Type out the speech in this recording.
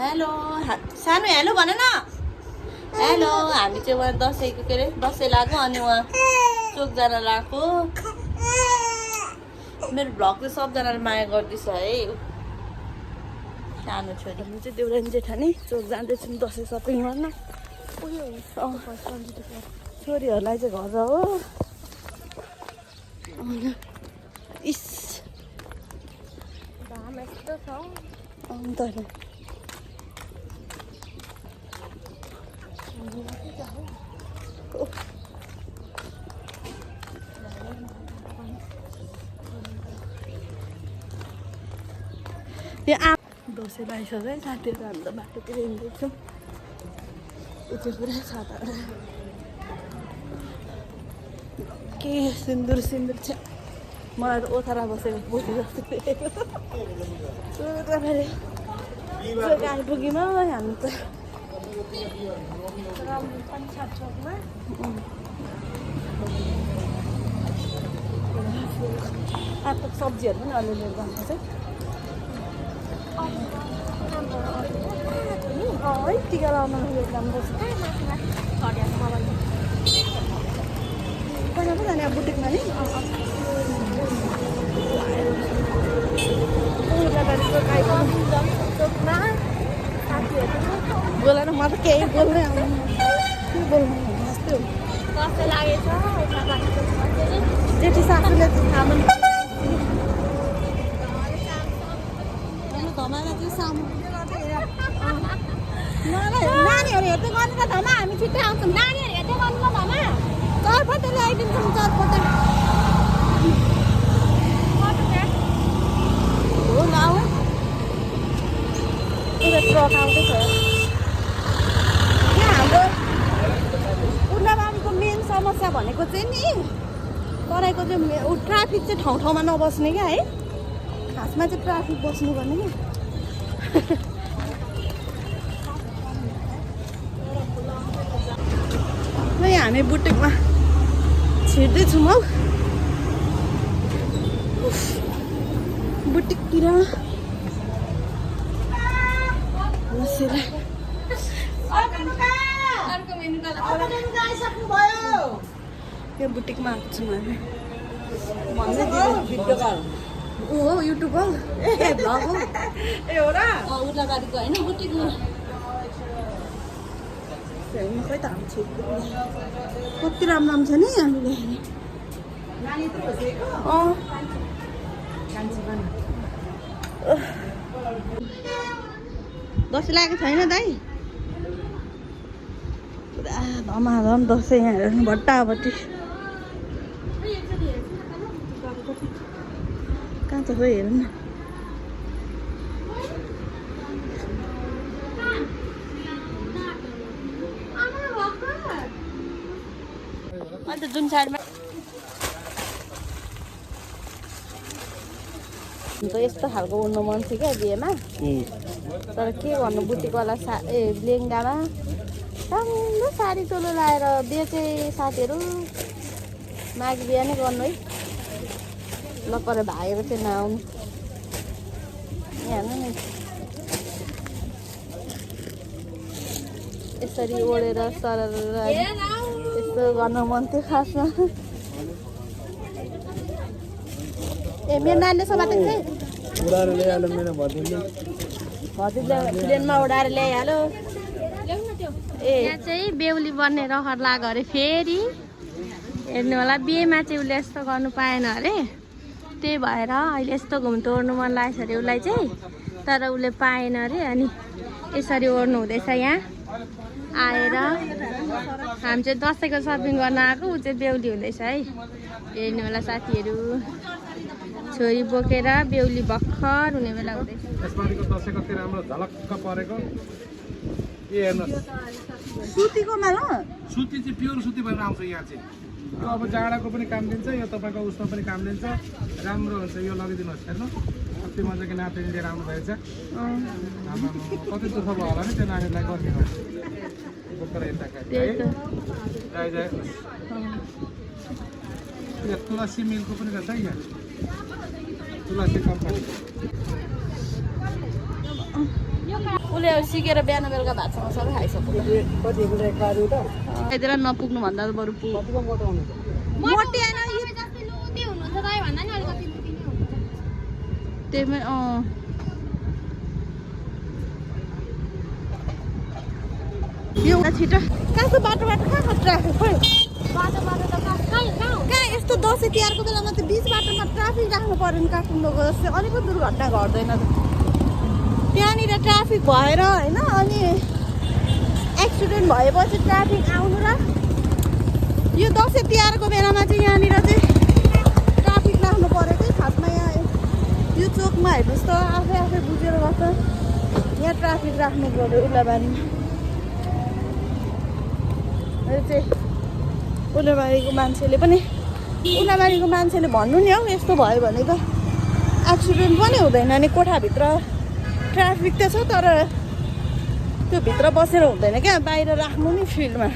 Hello सानो hello भन न। हेलो हामी चाहिँ उहाँ दसैँको के अरे दसैँ लाग्यो अनि उहाँ चोक जान लाग्यो। मेरो भ्लग चाहिँ सबजनाले माया गर्दैछ है। सानो छोरी म चाहिँ देउरानी जेठानी चोक जाँदैछौँ दसैँ सपिङ गर्न। छोरीहरूलाई चाहिँ घर हो। इस घाम यस्तो छ अन्त यहाँ दसैँ लगाइसक्यो है साथीहरू। हामी त बाटोतिर हिँड्दैछौँ। यो चाहिँ पुरा छाता के सिन्दुर सिन्दुर छ। मलाई त ओथरा बसेको बोली जस्तो गाडी पुग्यौँ हामी त। आएको सब्जीहरू पनि अलिअलि गर्नु चाहिँ है टिका लाउन राम्रो छ। कहाँ पो जाने अब बुटिकमा नि बोला न म त केही बोल्नै आउँदैन। के बोल्नु जस्तो कस्तो लागेछ जेठी सासूले सामान धमामा चाहिँ सामान नानीहरू हेर्दै गर्नु त धमा। हामी छिट्टै आउँछौँ। नानीहरू हेर्दै गर्नु ल धमा। चरपटे ल्याइदिन्छौँ चरपटे हो न आऊ पुरा ट्रक आउँदैछ। यहाँ हाम्रो उर्लाबारीको मेन समस्या भनेको चाहिँ नि तराईको चाहिँ ट्राफिक चाहिँ ठाउँ ठाउँमा नबस्ने क्या है। खासमा चाहिँ ट्राफिक बस्नुपर्ने क्या। खै हामी बुटिकमा छिर्दैछौँ हौ बुटिकतिर बसेर। यो बुटिकमा आएको छौँ हामी। ऊ हो युट्युब हो ए भ्लग हो ए हो र उर्लाबारीको होइन बुटिक हो। खै त हामी छिर्दै कति राम्रो राम्रो छ नि हामीले। दसैँ लागेको छैन दाइ। पुरा धमाधम दसैँ यहाँ हेर्नु भट्टाभट्टी। कहाँ छ खोइ हेर्नु न। अन्त जुन साइडमा यस्तो खालको उड्नु मन थियो क्या बिहेमा। तर के गर्नु बुटिकवाला लेङ्गामा राम्रो साडी चोलो लाएर बेचे साथीहरू। माघी बिहा नै गर्नु है लक्कर भागेर चाहिँ नआउनु। हेर्नु नि यसरी ओढेर सरर यस्तो गर्न मन थियो खासमा। ए मेरो नानीले समातेको चाहिँ भतिजले प्लेनमा उडाएर ल्याइहाल्यो। यहाँ चाहिँ बेहुली बन्ने रहर लाग्यो अरे फेरि हेर्नु होला। बिहेमा चाहिँ उसले यस्तो गर्नु पाएन अरे त्यही भएर अहिले यस्तो घुम्टो ओर्नु मन लागेछ अरे उसलाई चाहिँ। तर उसले पाएन अरे अनि यसरी ओर्नु हुँदैछ यहाँ आएर। हामी चाहिँ दसैँको सपिङ गर्न आएको ऊ चाहिँ बेहुली हुँदैछ है। हेर्नु होला साथीहरू छोरी बोकेर बेहुली भर्खर हुने बेला हुँदैछ। दसैँको त्यो राम्रो झलक्क परेको के हेर्नुहोस् सुतीकोमा ल सुती चाहिँ प्योर सुती भएर आउँछ यहाँ चाहिँ। यो अब जाडाको पनि काम दिन्छ यो तपाईँको उसमा पनि काम दिन्छ। राम्रो हुन्छ यो लगिदिनुहोस् हेर्नु कति मजाको नातिनी लिएर आउनु भएछ। कति दुःख भयो होला नि त्यो नानीलाई गरिदिनु बोकेर यता तुलसी मिलको पनि रहेछ यहाँ तुलसी कम्पनी। उसले अब सिकेर बिहान बेलुका भातसँग सबै खाइसक्यो यतिर नपुग्नुभन्दा त बरु मोटे होइन त्यही यो छिटो कस्तो बाटो कहाँ ट्राफिक खोइ कहाँ यस्तो दसैँ तिहारको बेलामा त बिच बाटोमा ट्राफिक राख्नु पर्यो नि काठमाडौँको जस्तै अलिकति दुर्घटना घट्दैन त्यहाँनिर ट्राफिक भएर होइन अनि एक्सिडेन्ट भएपछि ट्राफिक आउनु र यो दसैँ तिहारको बेलामा चाहिँ यहाँनिर चाहिँ ट्राफिक राख्नु पऱ्यो कि खासमा यहाँ यो चोकमा हेर्नुहोस् त आफै आफै बुझेर गर्छ यहाँ ट्राफिक राख्नु पऱ्यो उल्लाबारीमा चाहिँ उल्लाबारीको मान्छेले पनि उल्लाबारीको मान्छेले भन्नु नि हौ यस्तो भयो भने त एक्सिडेन्ट पनि हुँदैन नि कोठाभित्र ट्राफिक त छ तर त्यो भित्र बसेर हुँदैन क्या बाहिर राख्नु नि फिल्डमा